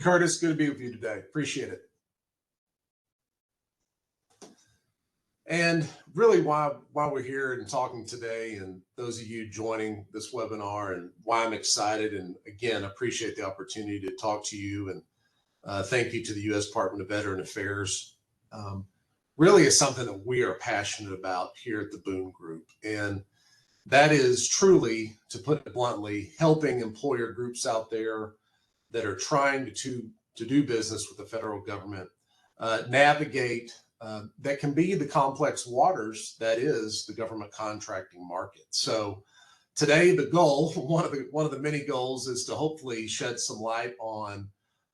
Curtis, good to be with you today. Appreciate it. And really why we're here and talking today, and those of you joining this webinar, and why I'm excited, and again, appreciate the opportunity to talk to you, and thank you to the U.S. Department of Veteran Affairs. Really is something that we are passionate about here at the Boone Group. And that is truly, to put it bluntly, helping employer groups out there that are trying to do business with the federal government navigate that can be the complex waters that is the government contracting market. So today, the goal, one of the many goals, is to hopefully shed some light on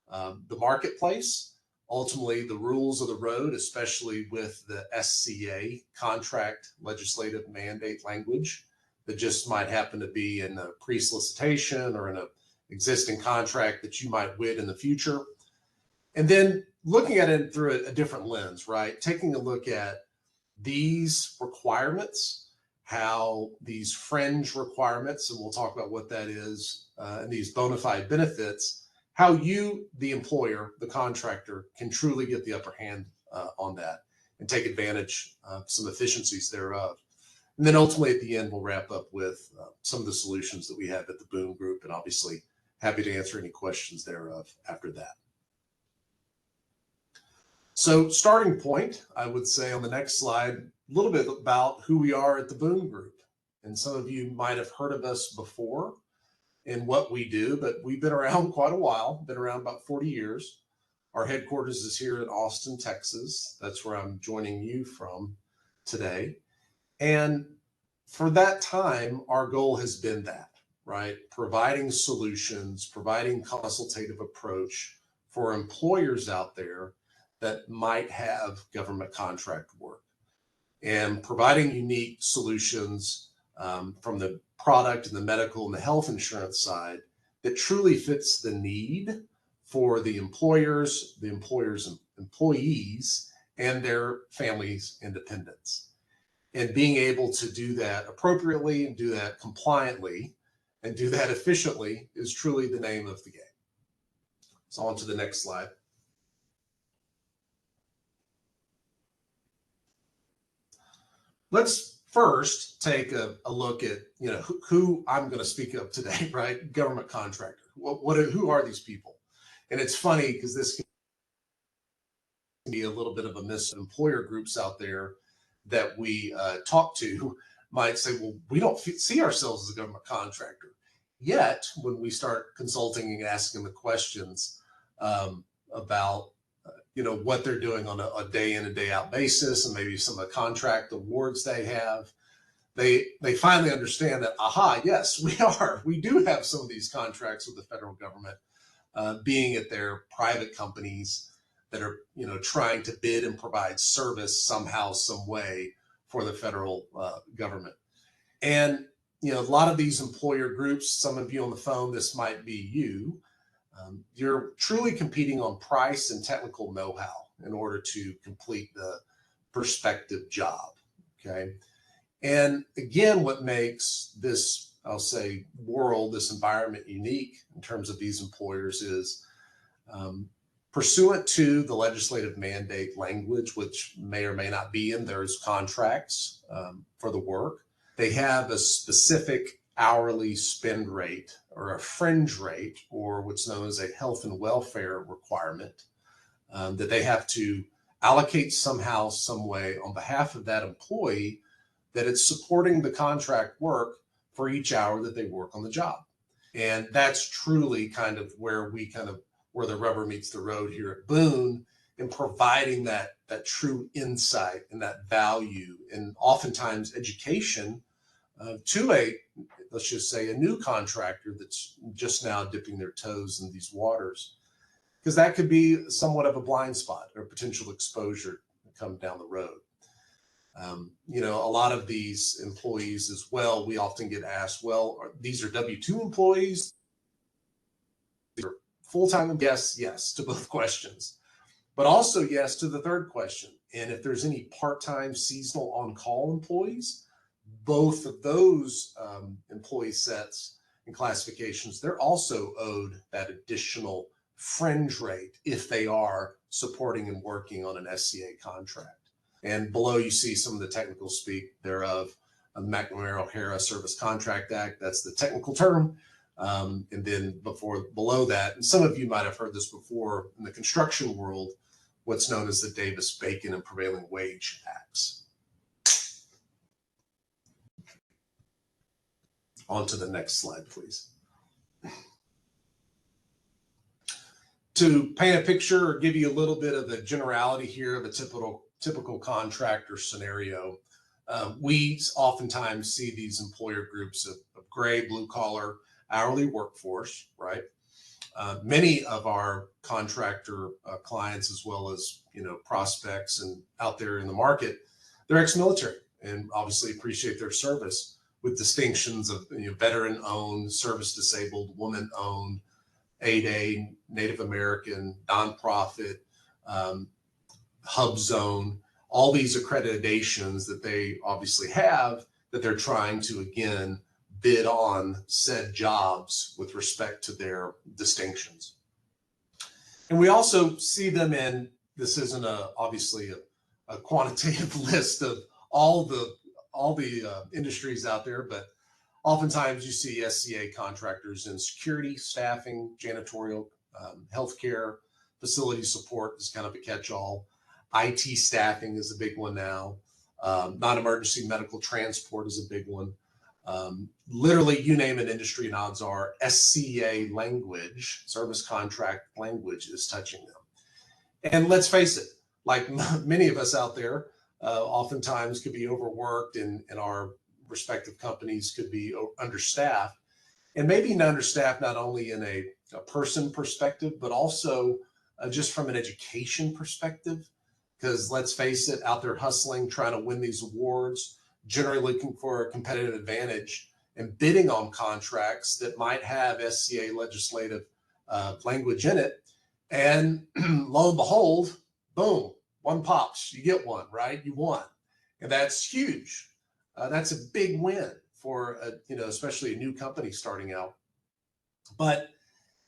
the marketplace, ultimately the rules of the road, especially with the SCA contract legislative mandate language that just might happen to be in a pre-solicitation or in an existing contract that you might win in the future. And then looking at it through a different lens, right? Taking a look at these requirements, how these fringe requirements, and we'll talk about what that is, and these bona fide benefits, how you, the employer, the contractor, can truly get the upper hand on that and take advantage of some efficiencies thereof. And then ultimately at the end, we'll wrap up with some of the solutions that we have at the Boone Group, and obviously happy to answer any questions thereof after that. So starting point, I would say on the next slide, a little bit about who we are at the Boone Group. And some of you might have heard of us before and what we do, but we've been around quite a while, been around about 40 years. Our headquarters is here in Austin, Texas. That's where I'm joining you from today. And for that time, our goal has been that, right? Providing solutions, providing consultative approach for employers out there that might have government contract work, and providing unique solutions from the product and the medical and the health insurance side that truly fits the need for the employers' employees, and their families and dependents. And being able to do that appropriately and do that compliantly and do that efficiently is truly the name of the game. So on to the next slide. Let's first take a look at who I'm going to speak of today, right? Government contractor. Who are these people? And it's funny because this can be a little bit of a miss. Employer groups out there that we talk to might say, well, we don't see ourselves as a government contractor. Yet, when we start consulting and asking the questions about what they're doing on a day in and day out basis, and maybe some of the contract awards they have, they finally understand that, aha, yes, we do have some of these contracts with the federal government, being at their private companies that are trying to bid and provide service somehow, some way for the federal government. And a lot of these employer groups, some of you on the phone, this might be you, you're truly competing on price and technical know-how in order to complete the prospective job, okay? And again, what makes this, I'll say, world, this environment unique in terms of these employers is pursuant to the legislative mandate language, which may or may not be in their contracts for the work, they have a specific hourly spend rate or a fringe rate, or what's known as a health and welfare requirement that they have to allocate somehow, some way on behalf of that employee, that it's supporting the contract work for each hour that they work on the job. And that's truly kind of where the rubber meets the road here at Boone, in providing that true insight and that value, and oftentimes education to let's just say a new contractor that's just now dipping their toes in these waters, because that could be somewhat of a blind spot or potential exposure to come down the road. A lot of these employees as well, we often get asked, well, these are W-2 employees, these are full-time? Yes to both questions, but also yes to the third question. And if there's any part-time seasonal on-call employees, both of those employee sets and classifications, they're also owed that additional fringe rate if they are supporting and working on an SCA contract. And below you see some of the technical speak thereof. McNamara-O'Hara Service Contract Act, that's the technical term. And then below that, and some of you might have heard this before, in the construction world, what's known as the Davis-Bacon and Prevailing Wage Acts. On to the next slide, please. To paint a picture or give you a little bit of the generality here of a typical contractor scenario, we oftentimes see these employer groups of gray, blue collar, hourly workforce, right? Many of our contractor clients, as well as prospects and out there in the market, they're ex-military and obviously appreciate their service, with distinctions of veteran-owned, service-disabled, woman-owned, 8A, Native American, nonprofit, hub zone, all these accreditations that they obviously have that they're trying to, again, bid on said jobs with respect to their distinctions. And we also see them in, this isn't obviously a quantitative list of all the industries out there, but oftentimes you see SCA contractors in security, staffing, janitorial, healthcare, facility support is kind of a catch-all. IT staffing is a big one now. Non-emergency medical transport is a big one. Literally, you name an industry, and odds are SCA language, service contract language, is touching them. And let's face it, like many of us out there, oftentimes could be overworked, and our respective companies could be understaffed, and maybe understaffed not only in a person perspective, but also just from an education perspective. Because let's face it, out there hustling, trying to win these awards, generally looking for a competitive advantage and bidding on contracts that might have SCA legislative language in it. And lo and behold, boom, one pops, you get one, right? You won. And that's huge. That's a big win for, especially a new company starting out. But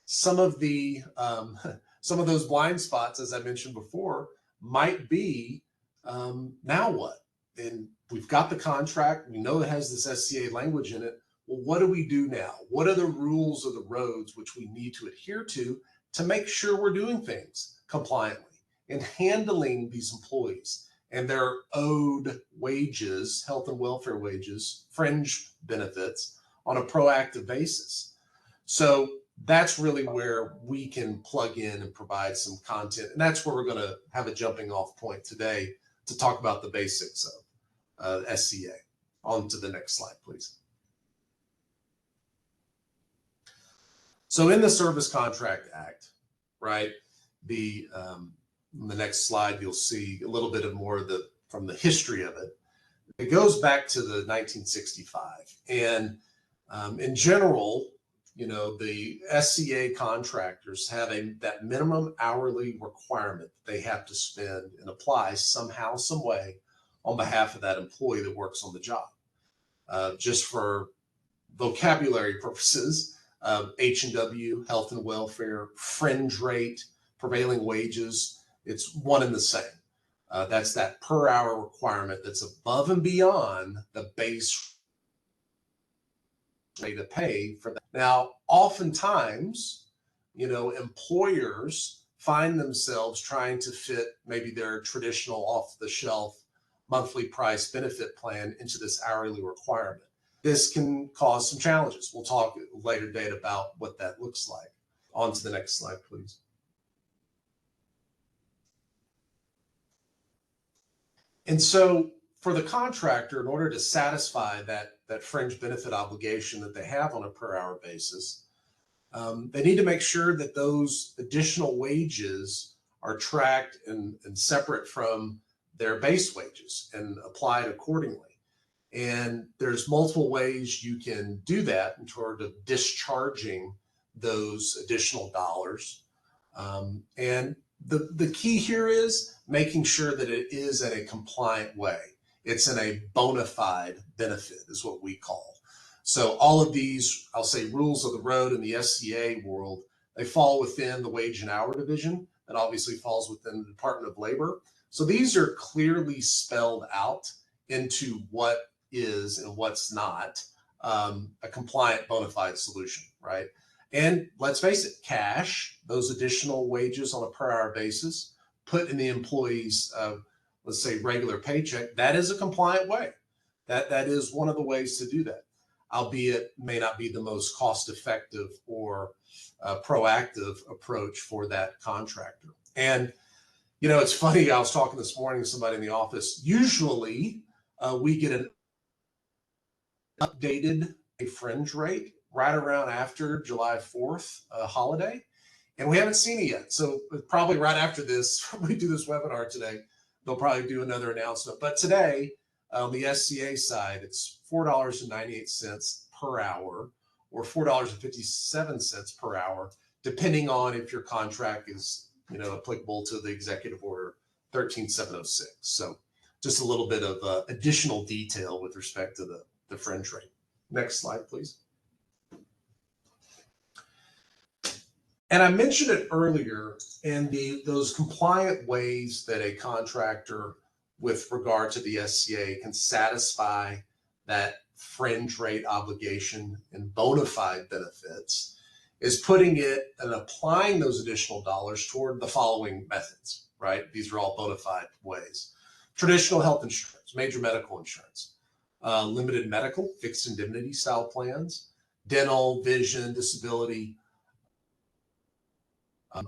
some of those blind spots, as I mentioned before, might be, now what? And we've got the contract, we know it has this SCA language in it. Well, what do we do now? What are the rules of the roads which we need to adhere to make sure we're doing things compliantly and handling these employees and their owed wages, health and welfare wages, fringe benefits on a proactive basis? So that's really where we can plug in and provide some content. And that's where we're going to have a jumping off point today to talk about the basics of SCA. On to the next slide, please. So in the Service Contract Act, right, the next slide, you'll see a little bit of more from the history of it. It goes back to the 1965. And in general, the SCA contractors have that minimum hourly requirement that they have to spend and apply somehow, some way on behalf of that employee that works on the job. Just for vocabulary purposes, H&W, health and welfare, fringe rate, prevailing wages, it's one and the same. That's that per hour requirement that's above and beyond the base rate of pay for that. Now, oftentimes, employers find themselves trying to fit maybe their traditional off-the-shelf monthly price benefit plan into this hourly requirement. This can cause some challenges. We'll talk at a later date about what that looks like. On to the next slide, please. And so for the contractor, in order to satisfy that fringe benefit obligation that they have on a per hour basis, they need to make sure that those additional wages are tracked and separate from their base wages and applied accordingly. And there's multiple ways you can do that in terms of discharging those additional dollars. And the key here is making sure that it is in a compliant way. It's in a bona fide benefit is what we call. So all of these, I'll say, rules of the road in the SCA world, They fall within the wage and hour division. That obviously falls within the Department of Labor. So these are clearly spelled out into what is and what's not a compliant bona fide solution, right? And let's face it, cash, those additional wages on a per hour basis, put in the employee's, let's say, regular paycheck, that is a compliant way. That is one of the ways to do that, albeit may not be the most cost effective or proactive approach for that contractor. And, you know, it's funny, I was talking this morning to somebody in the office. Usually we get an updated fringe rate right around after July 4th holiday, and we haven't seen it yet. So probably right after this, we do this webinar today, they'll probably do another announcement. But today, on the SCA side, it's $4.98 per hour or $4.57 per hour, depending on if your contract is, you know, applicable to the Executive Order 13706. So just a little bit of additional detail with respect to the fringe rate. Next slide, please. And I mentioned it earlier in those compliant ways that a contractor with regard to the SCA can satisfy that fringe rate obligation and bona fide benefits is putting it and applying those additional dollars toward the following methods, right? These are all bona fide ways. Traditional health insurance, major medical insurance, limited medical, fixed indemnity style plans, dental, vision, disability.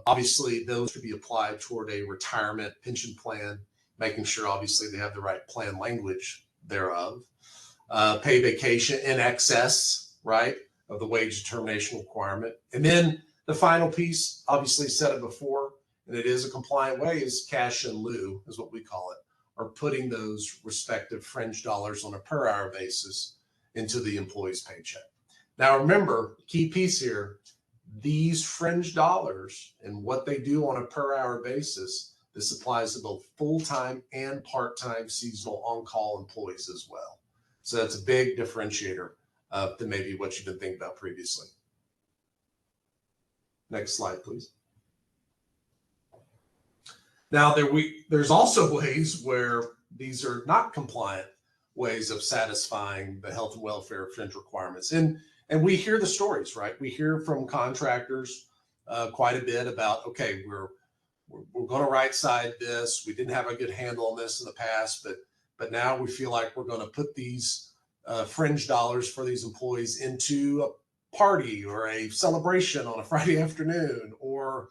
Obviously, those could be applied toward a retirement pension plan, making sure obviously they have the right plan language thereof. Pay vacation in excess, right, of the wage determination requirement. And then the final piece, obviously said it before, and it is a compliant way, is cash in lieu, is what we call it, or putting those respective fringe dollars on a per hour basis into the employee's paycheck. Now remember, key piece here, these fringe dollars and what they do on a per hour basis, this applies to both full-time and part-time seasonal on-call employees as well. So that's a big differentiator to maybe what you've been thinking about previously. Next slide, please. Now, there's also ways where these are not compliant ways of satisfying the health and welfare fringe requirements. And we hear the stories, right? We hear from contractors quite a bit about, okay, we're going to right side this. We didn't have a good handle on this in the past, but now we feel like we're going to put these fringe dollars for these employees into a party or a celebration on a Friday afternoon, or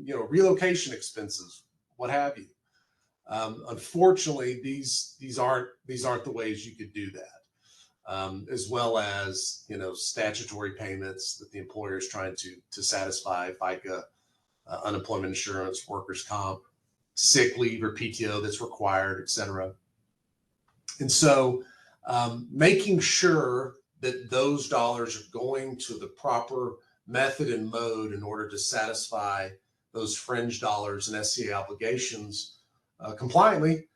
you know, relocation expenses, what have you. Unfortunately, these aren't the ways you could do that. As well as, you know, statutory payments that the employer is trying to satisfy, FICA, unemployment insurance, workers' comp, sick leave or PTO that's required, et cetera. And so making sure that those dollars are going to the proper method and mode in order to satisfy those fringe dollars and SCA obligations compliantly,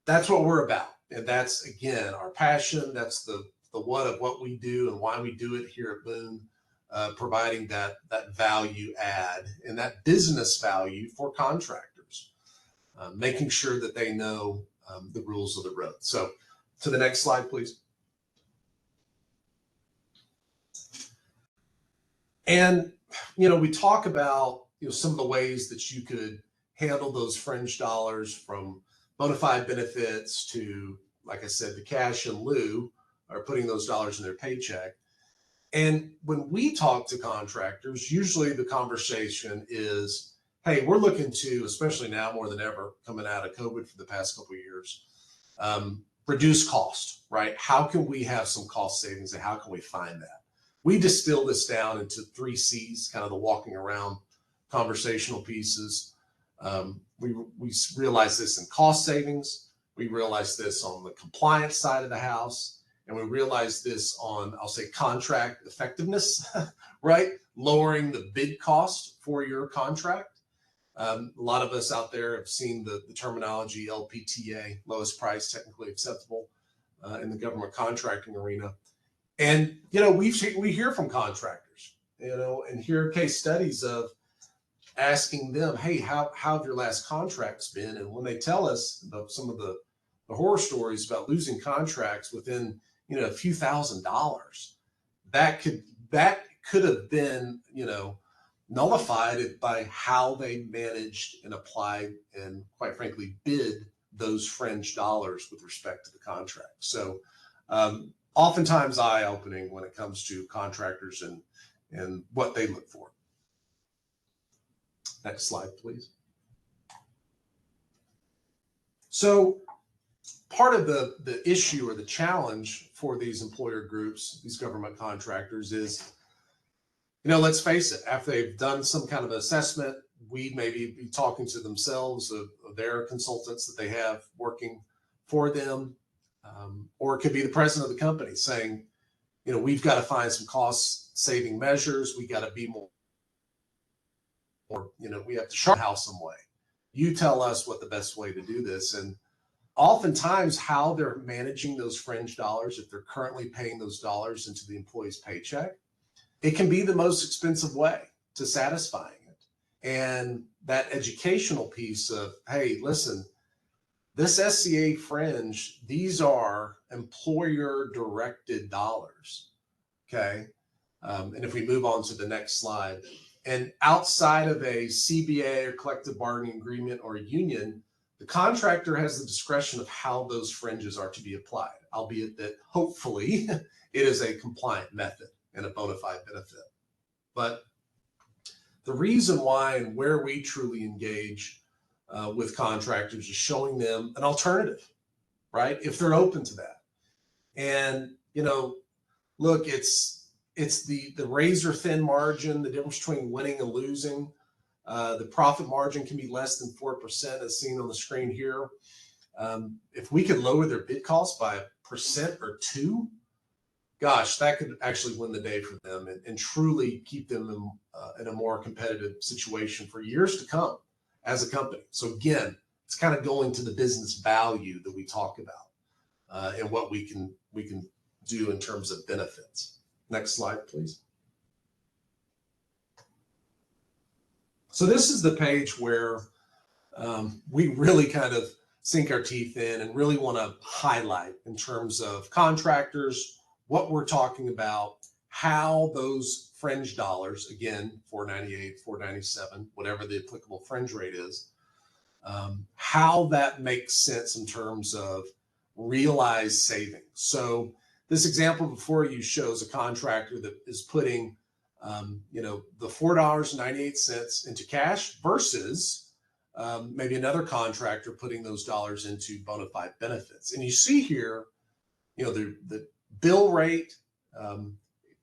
that's what we're about. And that's, again, our passion. That's the what of what we do and why we do it here at Boone, providing that value add and that business value for contractors, making sure that they know the rules of the road. So to the next slide, please. And, you know, we talk about, you know, some of the ways that you could handle those fringe dollars, from bona fide benefits to, like I said, the cash in lieu, or putting those dollars in their paycheck. And when we talk to contractors, usually the conversation is, hey, we're looking to, especially now more than ever, coming out of COVID for the past couple of years, reduce cost, right? How can we have some cost savings, and how can we find that? We distill this down into 3 C's, kind of the walking around conversational pieces. We realize this in cost savings. We realize this on the compliance side of the house. And we realize this on, I'll say, contract effectiveness, right? Lowering the bid cost for your contract. A lot of us out there have seen the terminology LPTA, lowest price technically acceptable, in the government contracting arena. And, you know, we hear from contractors, and here are case studies of asking them, hey, how have your last contracts been? And when they tell us about some of the horror stories about losing contracts within, a few $1,000s, that could have been, nullified by how they managed and applied and, quite frankly, bid those fringe dollars with respect to the contract. So oftentimes eye-opening when it comes to contractors and what they look for. Next slide, please. So part of the issue or the challenge for these employer groups, these government contractors, is, let's face it, after they've done some kind of assessment, we maybe be talking to themselves of their consultants that they have working for them, or it could be the president of the company saying, we've got to find some cost-saving measures. We got to be more, we have to sharp the house some way. You tell us what the best way to do this. And oftentimes how they're managing those fringe dollars, if they're currently paying those dollars into the employee's paycheck, it can be the most expensive way to satisfying it. And that educational piece of, hey, listen, this SCA fringe, these are employer-directed dollars, okay? And if we move on to the next slide, and outside of a CBA or collective bargaining agreement or a union, the contractor has the discretion of how those fringes are to be applied, albeit that hopefully it is a compliant method and a bona fide benefit. But the reason why and where we truly engage with contractors is showing them an alternative, right? If they're open to that. And, look, it's the razor thin margin, the difference between winning and losing. The profit margin can be less than 4%, as seen on the screen here. If we could lower their bid costs by 1% or 2%, gosh, that could actually win the day for them and truly keep them in a more competitive situation for years to come as a company. So again, it's kind of going to the business value that we talk about and what we can do in terms of benefits. Next slide, please. So this is the page where we really kind of sink our teeth in and really want to highlight in terms of contractors, what we're talking about, how those fringe dollars, again, $498, $497, whatever the applicable fringe rate is, how that makes sense in terms of realized savings. So this example before you shows a contractor that is putting, the $4.98 into cash versus maybe another contractor putting those dollars into bona fide benefits. And you see here, the bill rate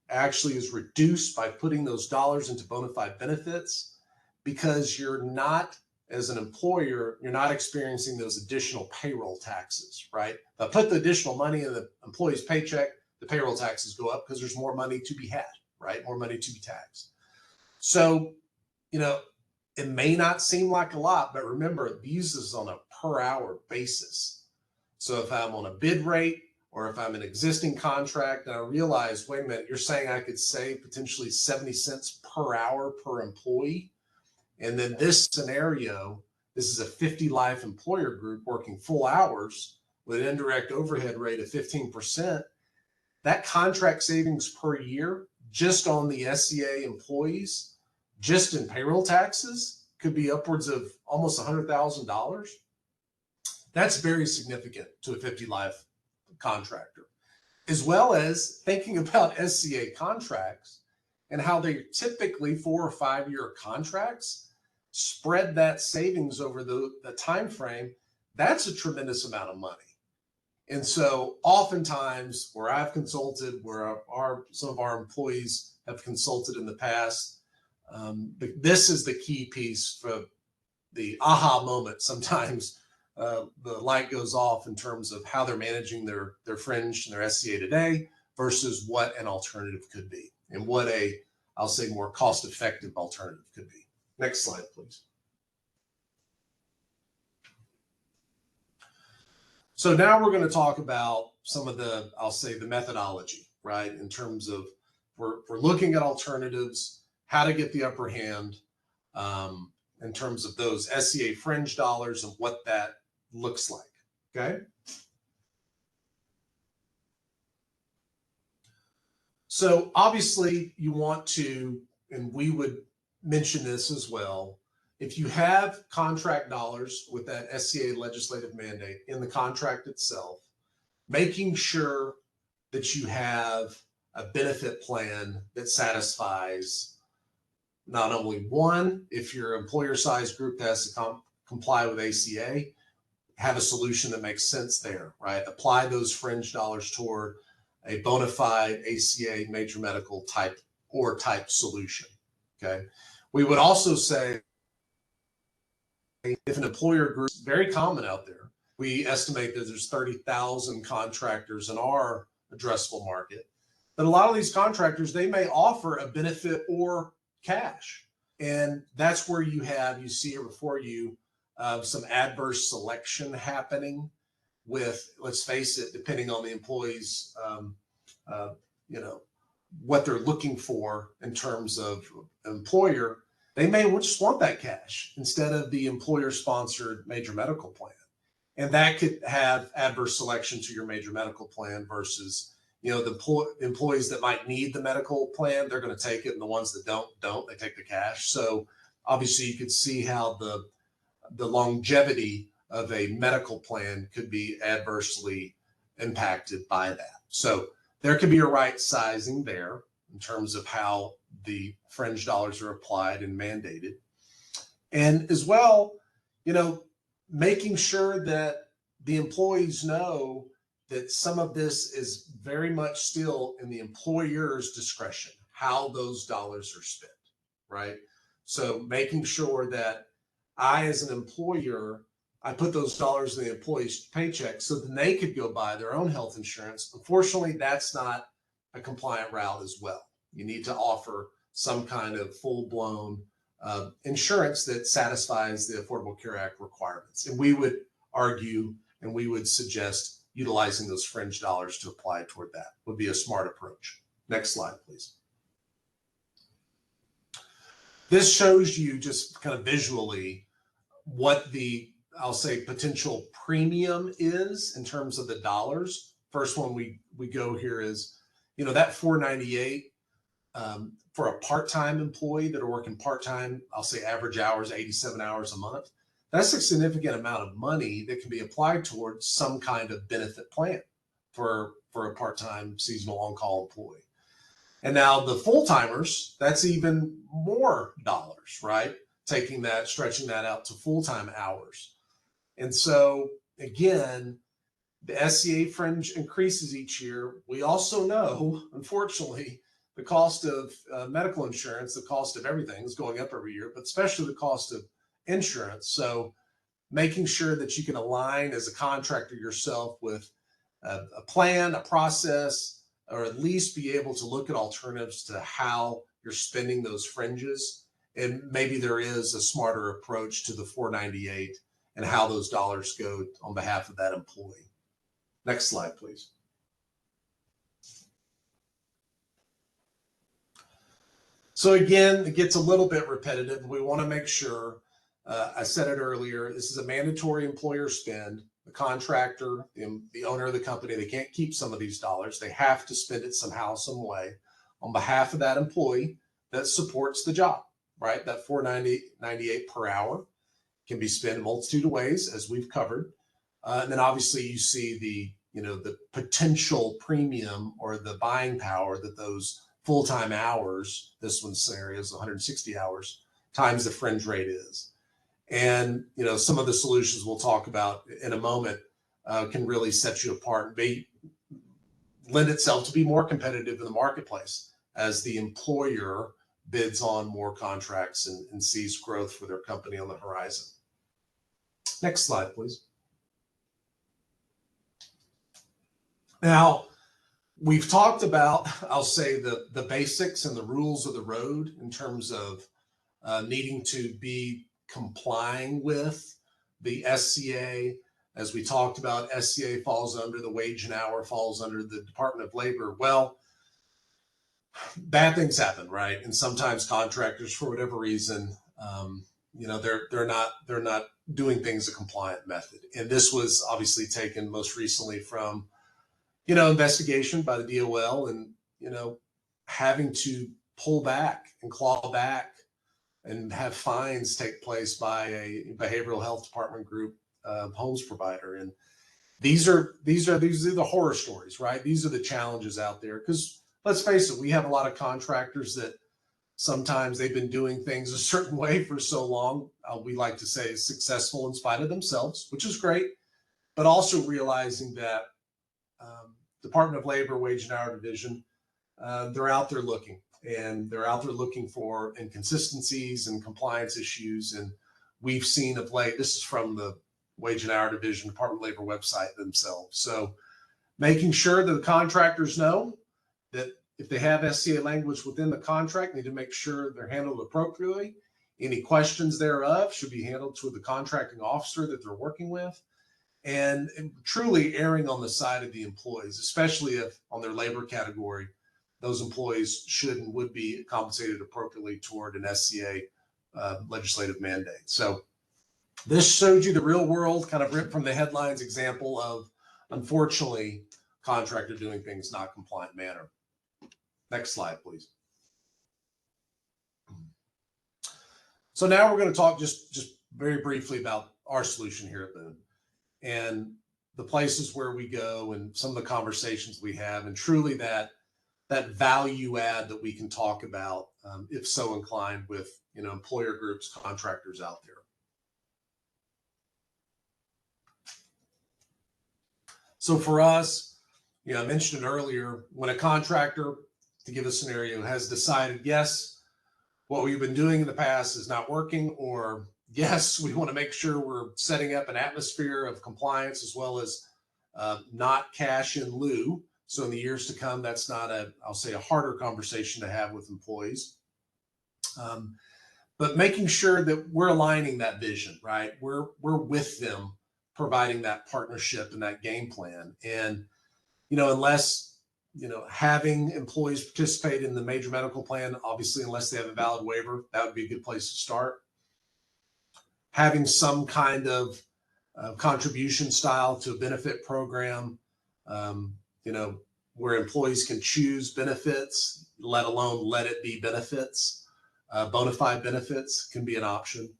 actually is reduced by putting those dollars into bona fide benefits because you're not, as an employer, you're not experiencing those additional payroll taxes, right? If I put the additional money in the employee's paycheck, the payroll taxes go up because there's more money to be had, right? More money to be taxed. So, it may not seem like a lot, but remember, these is on a per hour basis. So if I'm on a bid rate, or if I'm an existing contract and I realize, wait a minute, you're saying I could save potentially 70 cents per hour per employee. And then this scenario, this is a 50 life employer group working full hours with an indirect overhead rate of 15%. That contract savings per year, just on the SCA employees, just in payroll taxes, could be upwards of almost $100,000. That's very significant to a 50 life contractor, as well as thinking about SCA contracts and how they typically 4 or 5 year contracts spread that savings over the time frame. That's a tremendous amount of money. And so oftentimes where I've consulted, where some of our employees have consulted in the past, this is the key piece for the aha moment. Sometimes the light goes off in terms of how they're managing their fringe and their SCA today versus what an alternative could be and what I'll say more cost-effective alternative could be. Next slide, please. So now we're going to talk about some of the, I'll say, the methodology, right, in terms of we're looking at alternatives, how to get the upper hand in terms of those SCA fringe dollars and what that looks like. Okay. So obviously you want to, and we would mention this as well, if you have contract dollars with that SCA legislative mandate in the contract itself, making sure that you have a benefit plan that satisfies not only one, if your employer size group has to comply with ACA, have a solution that makes sense there, right? Apply those fringe dollars toward a bona fide ACA major medical type solution, okay? We would also say if an employer group, very common out there, we estimate that there's 30,000 contractors in our addressable market, but a lot of these contractors, they may offer a benefit or cash. And that's where you see here before you, some adverse selection happening with, let's face it, depending on the employees, what they're looking for in terms of employer, they may just want that cash instead of the employer-sponsored major medical plan. And that could have adverse selection to your major medical plan versus, the employees that might need the medical plan, they're going to take it. And the ones that don't, they take the cash. So obviously you could see how the longevity of a medical plan could be adversely impacted by that. So there could be a right sizing there in terms of how the fringe dollars are applied and mandated. And as well, making sure that the employees know that some of this is very much still in the employer's discretion, how those dollars are spent, right? So making sure that I, as an employer, I put those dollars in the employee's paycheck so then they could go buy their own health insurance. Unfortunately, that's not a compliant route as well. You need to offer some kind of full-blown insurance that satisfies the Affordable Care Act requirements. And we would argue and we would suggest utilizing those fringe dollars to apply toward that would be a smart approach. Next slide, please. This shows you just kind of visually what the, I'll say, potential premium is in terms of the dollars. First one we go here is, that $498 for a part-time employee that are working part-time, I'll say average hours, 87 hours a month. That's a significant amount of money that can be applied towards some kind of benefit plan for a part-time seasonal on-call employee. And now the full-timers, that's even more dollars, right? Taking that, stretching that out to full-time hours. And so again, the SCA fringe increases each year. We also know, unfortunately, the cost of medical insurance, the cost of everything is going up every year, but especially the cost of insurance. So making sure that you can align as a contractor yourself with a plan, a process, or at least be able to look at alternatives to how you're spending those fringes. And maybe there is a smarter approach to the $498 and how those dollars go on behalf of that employee. Next slide, please. So again, it gets a little bit repetitive. We want to make sure, I said it earlier, this is a mandatory employer spend. The contractor, the owner of the company, they can't keep some of these dollars. They have to spend it somehow, some way on behalf of that employee that supports the job, right? That $498 per hour can be spent a multitude of ways, as we've covered. And then obviously you see the potential premium or the buying power that those full-time hours, this one's scenario is 160 hours, times the fringe rate is. And, some of the solutions we'll talk about in a moment can really set you apart and lend itself to be more competitive in the marketplace as the employer bids on more contracts and sees growth for their company on the horizon. Next slide, please. Now, we've talked about, I'll say, the basics and the rules of the road in terms of needing to be complying with the SCA. As we talked about, SCA falls under the wage and hour, falls under the Department of Labor. Well, bad things happen, right? And sometimes contractors, for whatever reason, they're not doing things a compliant method. And this was obviously taken most recently from, investigation by the DOL, and, having to pull back and claw back and have fines take place by a behavioral health department group, homes provider. And these are the horror stories, right? These are the challenges out there, because let's face it, we have a lot of contractors that sometimes they've been doing things a certain way for so long. We like to say successful in spite of themselves, which is great, but also realizing that Department of Labor, Wage and Hour Division, they're out there looking, and they're out there looking for inconsistencies and compliance issues. And we've seen of late, this is from the Wage and Hour Division, Department of Labor website themselves. So making sure that the contractors know that if they have SCA language within the contract, they need to make sure they're handled appropriately. Any questions thereof should be handled to the contracting officer that they're working with, and truly erring on the side of the employees, especially if on their labor category, those employees should and would be compensated appropriately toward an SCA legislative mandate. So this showed you the real world, kind of ripped from the headlines example of, unfortunately, contractor doing things not compliant manner. Next slide, please. So now we're going to talk just very briefly about our solution here at Boone, and the places where we go and some of the conversations we have, and truly that value add that we can talk about, if so inclined, with employer groups, contractors out there. So for us, I mentioned it earlier, when a contractor, to give a scenario, has decided, yes, what we've been doing in the past is not working, or yes, we want to make sure we're setting up an atmosphere of compliance as well as not cash in lieu. So in the years to come, that's not I'll say a harder conversation to have with employees. But making sure that we're aligning that vision, right? We're with them, providing that partnership and that game plan. And, unless, having employees participate in the major medical plan, obviously, unless they have a valid waiver, that would be a good place to start. Having some kind of contribution style to a benefit program, where employees can choose benefits, let alone let it be benefits. Bona fide benefits can be an option.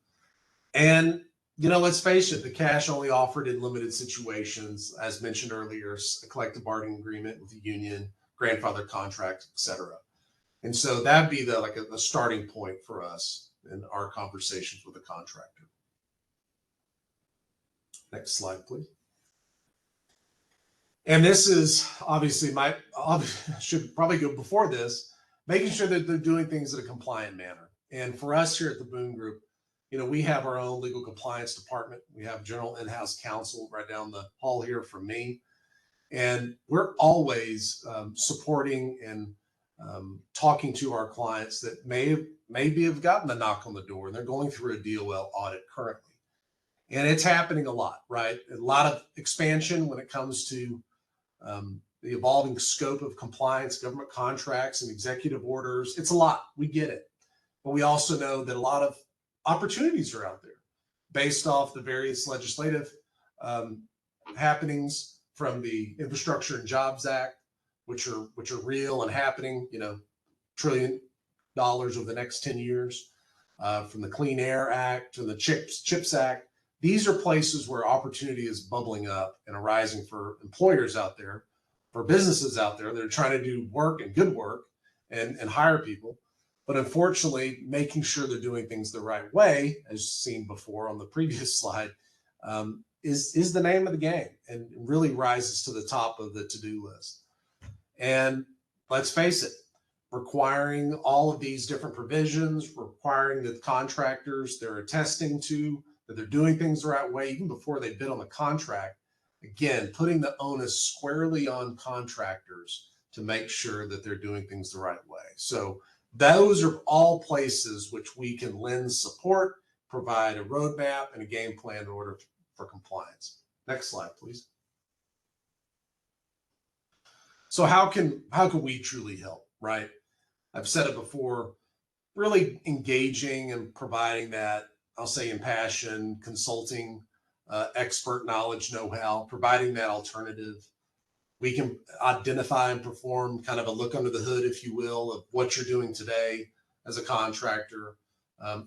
And, let's face it, the cash only offered in limited situations, as mentioned earlier, a collective bargaining agreement with the union, grandfather contract, etc. And so that'd be the starting point for us in our conversations with the contractor. Next slide, please. And this is obviously should probably go before this, making sure that they're doing things in a compliant manner. And for us here at the Boone Group, we have our own legal compliance department. We have general in-house counsel right down the hall here from me. And we're always supporting and talking to our clients that maybe have gotten a knock on the door and they're going through a DOL audit currently. And it's happening a lot, right? A lot of expansion when it comes to the evolving scope of compliance, government contracts, and executive orders. It's a lot. We get it. But we also know that a lot of opportunities are out there based off the various legislative happenings from the Infrastructure and Jobs Act, which are real and happening, $1 trillion over the next 10 years, from the Clean Air Act to the CHIPS Act. These are places where opportunity is bubbling up and arising for employers out there, for businesses out there that are trying to do work and good work and hire people. But unfortunately, making sure they're doing things the right way, as seen before on the previous slide, is the name of the game, and really rises to the top of the to-do list. And let's face it, requiring all of these different provisions, requiring the contractors they're attesting to that they're doing things the right way, even before they bid on the contract. Again, putting the onus squarely on contractors to make sure that they're doing things the right way. So those are all places which we can lend support, provide a roadmap and a game plan in order for compliance. Next slide, please. So how can we truly help, right? I've said it before, really engaging and providing that, I'll say, impassioned consulting, expert knowledge, know-how, providing that alternative. We can identify and perform kind of a look under the hood, if you will, of what you're doing today as a contractor.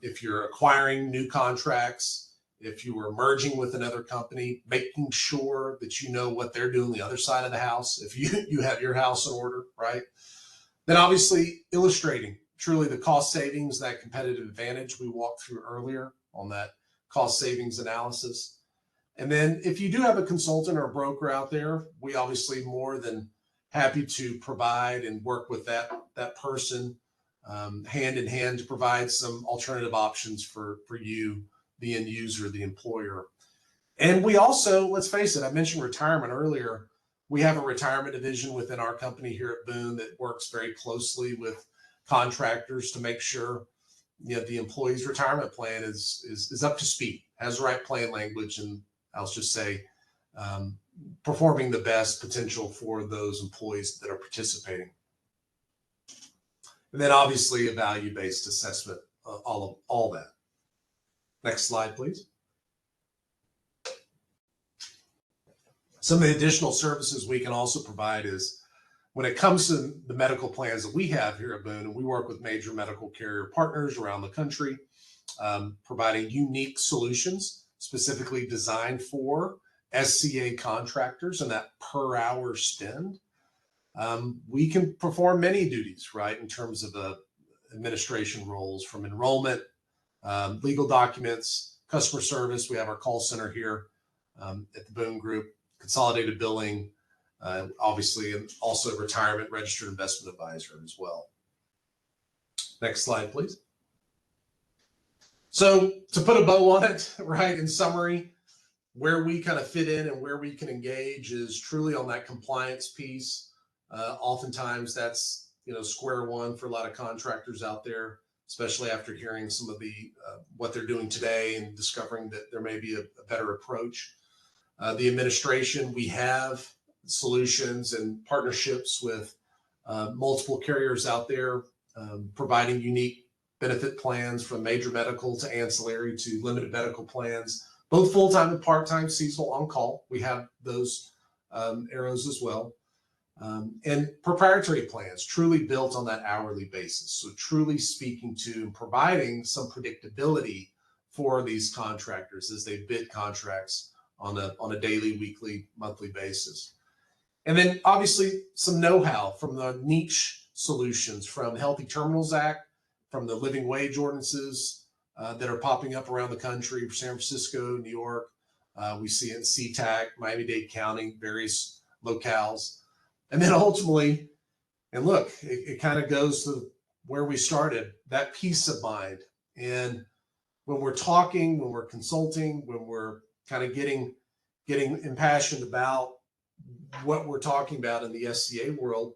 If you're acquiring new contracts, if you were merging with another company, making sure that you know what they're doing the other side of the house, if you have your house in order, right? Then obviously illustrating truly the cost savings, that competitive advantage we walked through earlier on that cost savings analysis. And then if you do have a consultant or a broker out there, we obviously more than happy to provide and work with that person hand in hand to provide some alternative options for you, the end user, the employer. And we also, let's face it, I mentioned retirement earlier. We have a retirement division within our company here at Boone that works very closely with contractors to make sure the employee's retirement plan is up to speed, has the right plan language, and I'll just say performing the best potential for those employees that are participating. And then obviously a value-based assessment, all that. Next slide, please. Some of the additional services we can also provide is when it comes to the medical plans that we have here at Boone, and we work with major medical carrier partners around the country, providing unique solutions specifically designed for SCA contractors and that per hour spend. We can perform many duties, right, in terms of the administration roles, from enrollment, legal documents, customer service. We have our call center here at the Boone Group, consolidated billing, obviously, and also retirement registered investment advisor as well. Next slide, please. So to put a bow on it, right, in summary, where we kind of fit in and where we can engage is truly on that compliance piece. Oftentimes that's, square one for a lot of contractors out there, especially after hearing some of the what they're doing today and discovering that there may be a better approach. The administration, we have solutions and partnerships with multiple carriers out there, providing unique benefit plans from major medical to ancillary to limited medical plans, both full-time and part-time, seasonal, on-call. We have those arrows as well. And proprietary plans truly built on that hourly basis. So truly speaking to and providing some predictability for these contractors as they bid contracts on a daily, weekly, monthly basis. And then obviously some know-how from the niche solutions, from the Healthy Terminals Act, from the living wage ordinances that are popping up around the country, San Francisco, New York. We see it in SeaTac, Miami-Dade County, various locales. And then ultimately, and look, it kind of goes to where we started, that peace of mind. And when we're talking, when we're consulting, when we're kind of getting impassioned about what we're talking about in the SCA world,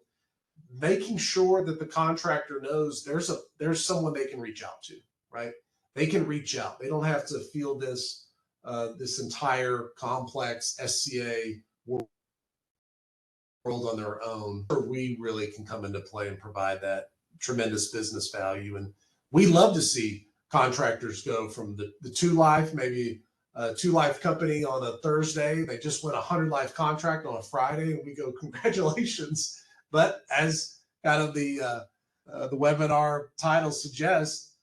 making sure that the contractor knows there's someone they can reach out to, right? They can reach out. They don't have to feel this entire complex SCA world on their own. We really can come into play and provide that tremendous business value. And we love to see contractors go from the 2 Life, maybe a 2 Life company on a Thursday. They just win a 100 Life contract on a Friday, and we go, congratulations. But as kind of the webinar title suggests,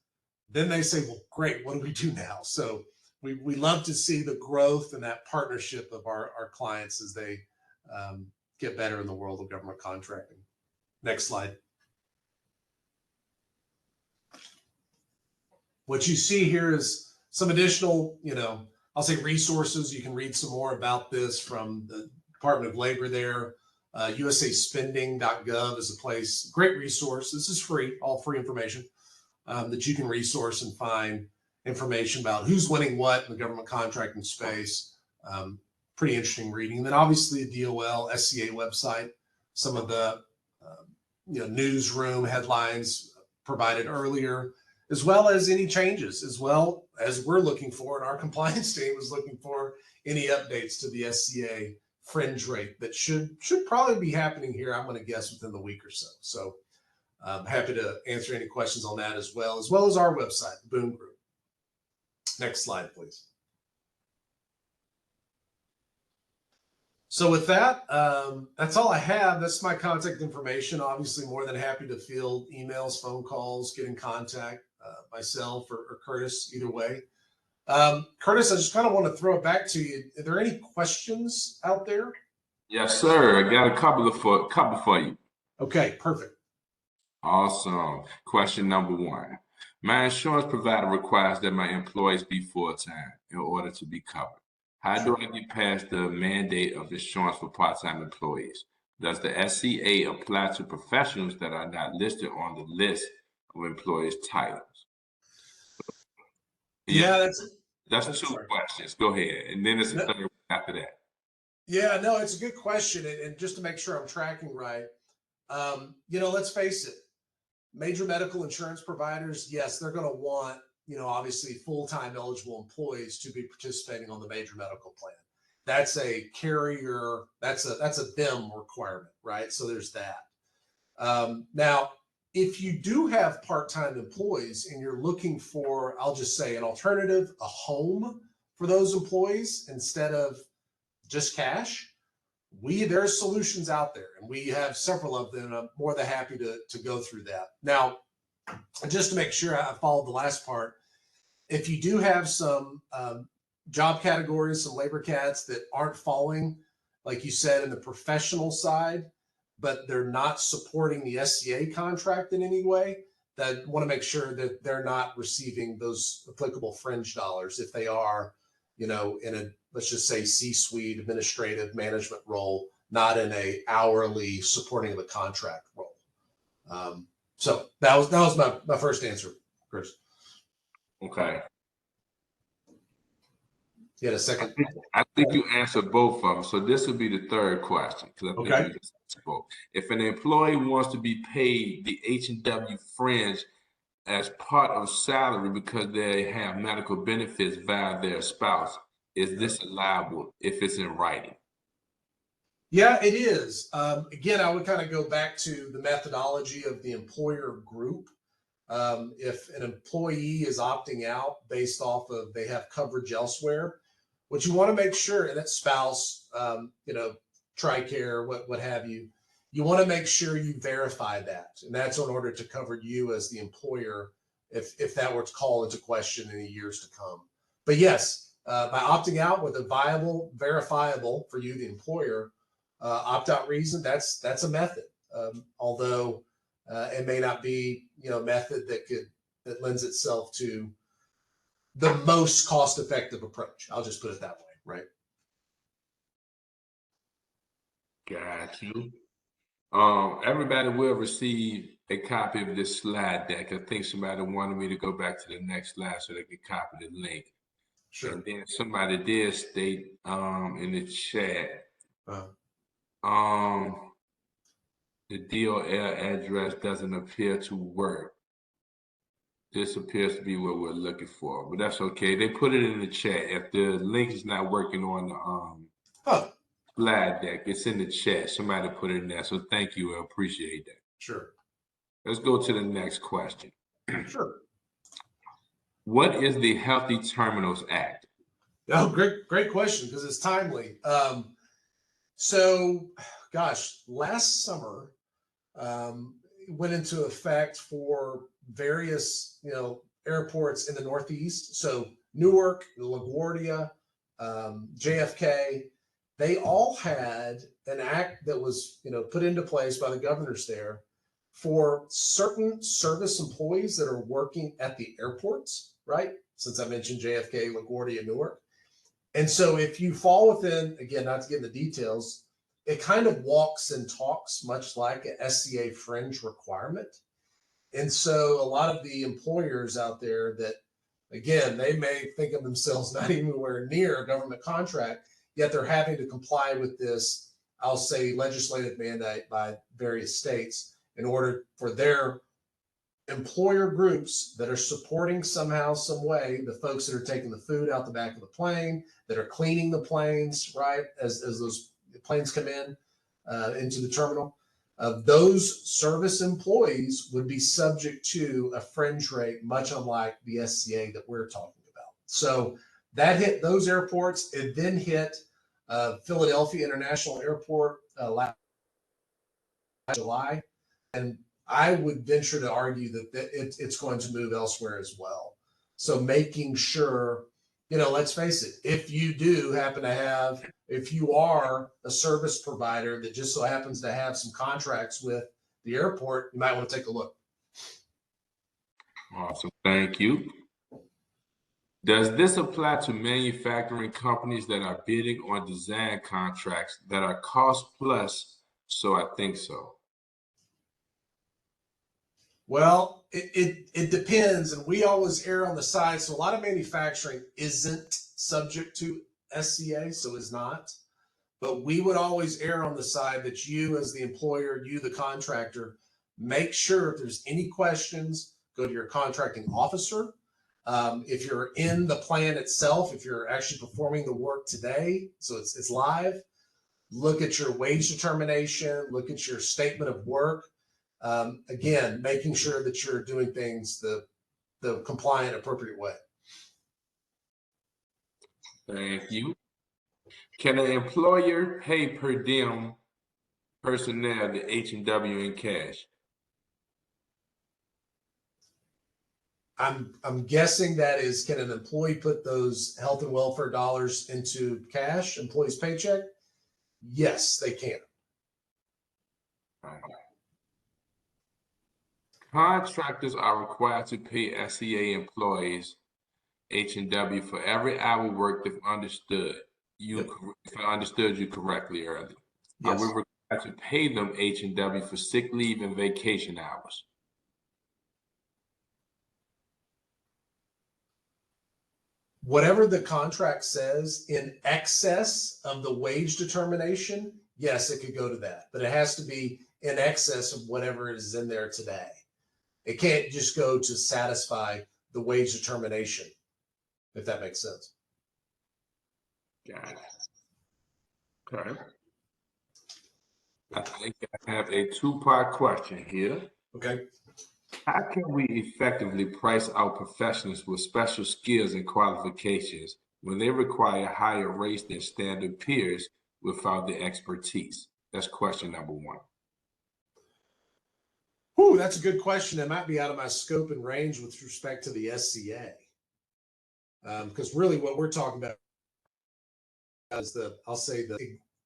then they say, well, great, what do we do now? So we love to see the growth and that partnership of our clients as they get better in the world of government contracting. Next slide. What you see here is some additional, I'll say resources. You can read some more about this from the Department of Labor there. USAspending.gov is a place, great resource. This is free, all free information that you can resource and find information about who's winning what in the government contracting space. Pretty interesting reading. And then obviously the DOL SCA website, some of the newsroom headlines provided earlier, as well as any changes, as well as we're looking for, and our compliance team is looking for any updates to the SCA fringe rate that should probably be happening here, I'm going to guess, within the week or so. So I'm happy to answer any questions on that as well as our website, the Boom Group. Next slide, please. So with that, that's all I have. That's my contact information. Obviously, more than happy to field emails, phone calls, get in contact, myself or Curtis, either way. Curtis, I just kind of want to throw it back to you. Are there any questions out there? Yes, sir. I got a couple for you. Okay, perfect. Awesome. Question number 1. My insurance provider requires that my employees be full-time in order to be covered. How do I get past the mandate of insurance for part-time employees? Does the SCA apply to professionals that are not listed on the list of employees' titles? Yeah, that's 2 questions. Go ahead. And then it's a third after that. Yeah, no, it's a good question. And just to make sure I'm tracking right, let's face it, major medical insurance providers, yes, they're going to want, obviously full-time eligible employees to be participating on the major medical plan. That's a carrier, that's a them requirement, right? So there's that. Now, if you do have part-time employees and you're looking for, I'll just say an alternative, a home for those employees instead of just cash, there's solutions out there, and we have several of them. I'm more than happy to go through that. Now, just to make sure I followed the last part, if you do have some job categories, some labor cats that aren't falling, like you said, in the professional side, but they're not supporting the SCA contract in any way, that want to make sure that they're not receiving those applicable fringe dollars if they are, in a, let's just say, C-suite administrative management role, not in a hourly supporting of the contract role. So that was my first answer, Chris. Okay. You had a second? I think you answered both of them. So this would be the third question. Okay. If an employee wants to be paid the H&W fringe as part of salary because they have medical benefits via their spouse, is this allowable if it's in writing? Yeah, it is. Again, I would kind of go back to the methodology of the employer group. If an employee is opting out based off of they have coverage elsewhere, what you want to make sure, and that's spouse, TRICARE, what have you, you want to make sure you verify that. And that's in order to cover you as the employer if that were to call into question in the years to come. But yes, by opting out with a viable, verifiable for you, the employer, opt-out reason, that's a method. Although it may not be, a method that lends itself to the most cost-effective approach. I'll just put it that way, right? Got you. Everybody will receive a copy of this slide deck. I think somebody wanted me to go back to the next slide so they could copy the link. Sure. And then somebody did state in the chat, the DOL address doesn't appear to work. This appears to be what we're looking for, but that's okay. They put it in the chat. If the link is not working on the slide deck, it's in the chat. Somebody put it in there. So thank you. I appreciate that. Sure. Let's go to the next question. Sure. What is the Healthy Terminals Act? Oh, great question, because it's timely. So, gosh, last summer went into effect for various, airports in the Northeast. So Newark, LaGuardia, JFK, they all had an act that was, put into place by the governors there for certain service employees that are working at the airports, right? Since I mentioned JFK, LaGuardia, Newark. And so if you fall within, again, not to get into details, it kind of walks and talks much like an SCA fringe requirement. And so a lot of the employers out there that, again, they may think of themselves not even anywhere near a government contract, yet they're having to comply with this, I'll say, legislative mandate by various states in order for their employer groups that are supporting somehow, some way, the folks that are taking the food out the back of the plane, that are cleaning the planes, right, as those planes come in into the terminal. Those service employees would be subject to a fringe rate, much unlike the SCA that we're talking about. So that hit those airports. It then hit Philadelphia International Airport last July. And I would venture to argue that it's going to move elsewhere as well. So making sure, let's face it, if you are a service provider that just so happens to have some contracts with the airport, you might want to take a look. Awesome. Thank you. Does this apply to manufacturing companies that are bidding on design contracts that are cost plus? So I think so. Well, it depends, and we always err on the side. So a lot of manufacturing isn't subject to SCA, so is not. But we would always err on the side that you as the employer, you the contractor, make sure if there's any questions, go to your contracting officer. If you're in the plan itself, if you're actually performing the work today, so it's live, look at your wage determination, look at your statement of work. Again, making sure that you're doing things the compliant, appropriate way. Thank you. Can an employer pay per diem personnel the H&W in cash? I'm guessing that is, can an employee put those health and welfare dollars into cash, employee's paycheck? Yes, they can. Contractors are required to pay SCA employees H&W for every hour worked if understood. If I understood you correctly earlier. Yes. Are we required to pay them H&W for sick leave and vacation hours? Whatever the contract says in excess of the wage determination, yes, it could go to that, but it has to be in excess of whatever is in there today. It can't just go to satisfy the wage determination, if that makes sense. Got it. Okay. I think I have a two-part question here. Okay. How can we effectively price out professionals with special skills and qualifications when they require higher rates than standard peers without the expertise? That's question number one. Ooh, that's a good question. It might be out of my scope and range with respect to the SCA. Because really what we're talking about is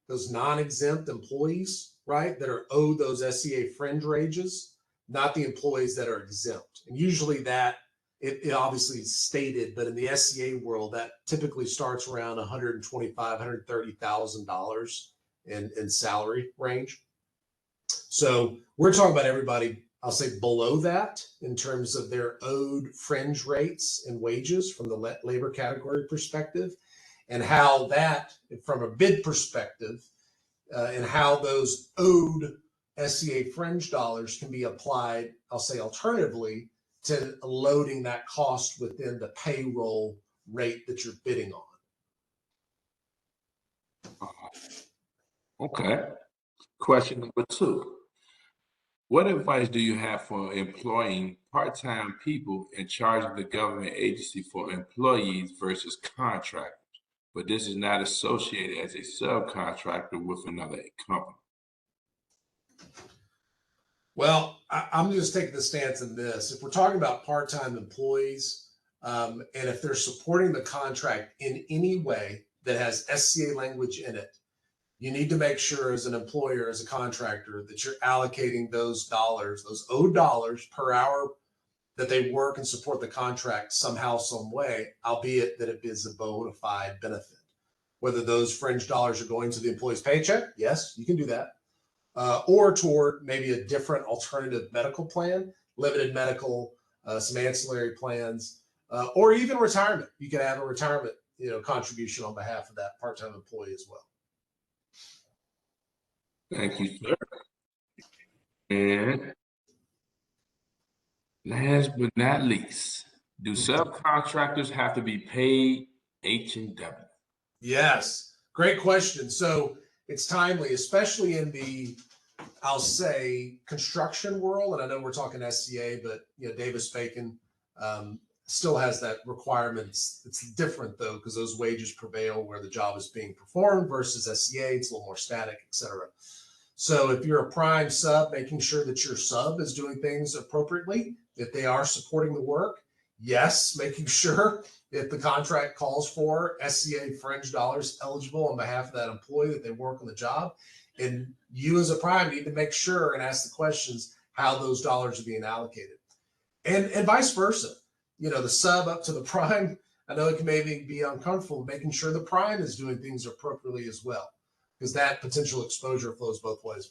those non-exempt employees, right, that are owed those SCA fringe wages, not the employees that are exempt. And usually that, it obviously is stated, but in the SCA world, that typically starts around $125,000, $130,000 in salary range. So we're talking about everybody, I'll say below that in terms of their owed fringe rates and wages from the labor category perspective, and how that, from a bid perspective, and how those owed SCA fringe dollars can be applied, I'll say alternatively, to loading that cost within the payroll rate that you're bidding on. Okay. Question number two. What advice do you have for employing part-time people in charge of the government agency for employees versus contractors, but this is not associated as a subcontractor with another company? Well, I'm just taking the stance in this. If we're talking about part-time employees, and if they're supporting the contract in any way that has SCA language in it, you need to make sure as an employer, as a contractor, that you're allocating those dollars, those owed dollars per hour that they work and support the contract somehow, some way, albeit that it is a bona fide benefit. Whether those fringe dollars are going to the employee's paycheck, yes, you can do that. Or toward maybe a different alternative medical plan, limited medical, some ancillary plans, or even retirement. You can have a retirement, contribution on behalf of that part-time employee as well. Thank you, sir. And last but not least, do subcontractors have to be paid H&W? Yes, great question. So it's timely, especially in the I'll say construction world, and I know we're talking SCA, but Davis-Bacon still has that requirement. It's different though, because those wages prevail where the job is being performed versus SCA. It's a little more static, et cetera. So if you're a prime sub, making sure that your sub is doing things appropriately, that they are supporting the work. Yes, making sure if the contract calls for SCA fringe dollars eligible on behalf of that employee, that they work on the job. And you as a prime need to make sure and ask the questions how those dollars are being allocated. And vice versa. The sub up to the prime, I know it can maybe be uncomfortable, making sure the prime is doing things appropriately as well, because that potential exposure flows both ways.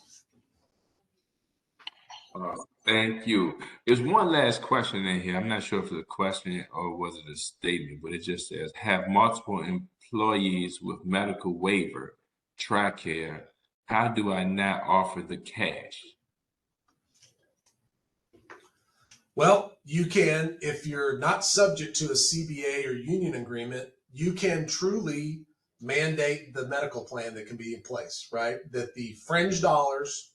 Thank you. There's one last question in here. I'm not sure if it's a question or was it a statement, but it just says, have multiple employees with medical waiver, TRICARE. How do I not offer the cash? Well, you can, if you're not subject to a CBA or union agreement, you can truly mandate the medical plan that can be in place, right? That the fringe dollars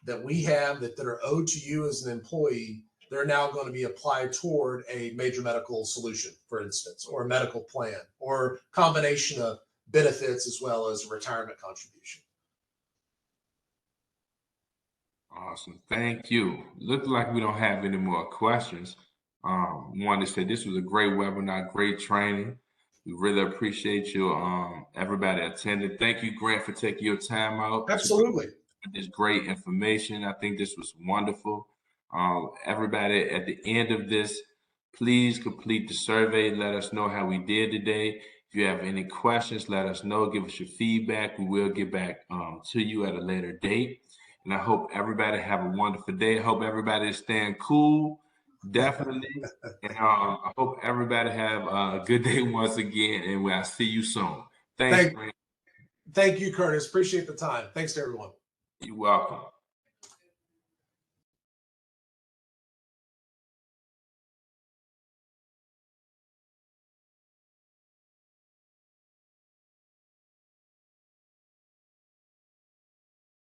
that we have that are owed to you as an employee, they're now going to be applied toward a major medical solution, for instance, or a medical plan, or combination of benefits as well as a retirement contribution. Awesome. Thank you. Looks like we don't have any more questions. Wanted to say this was a great webinar, great training. We really appreciate you, everybody attending. Thank you, Grant, for taking your time out. Absolutely. This great information. I think this was wonderful. Everybody, at the end of this, please complete the survey. Let us know how we did today. If you have any questions, let us know. Give us your feedback. We will get back to you at a later date. And I hope everybody have a wonderful day. I hope everybody is staying cool. Definitely. And I hope everybody have a good day once again. And we'll see you soon. Thanks. Thank you, Curtis. Appreciate the time. Thanks to everyone. You're welcome.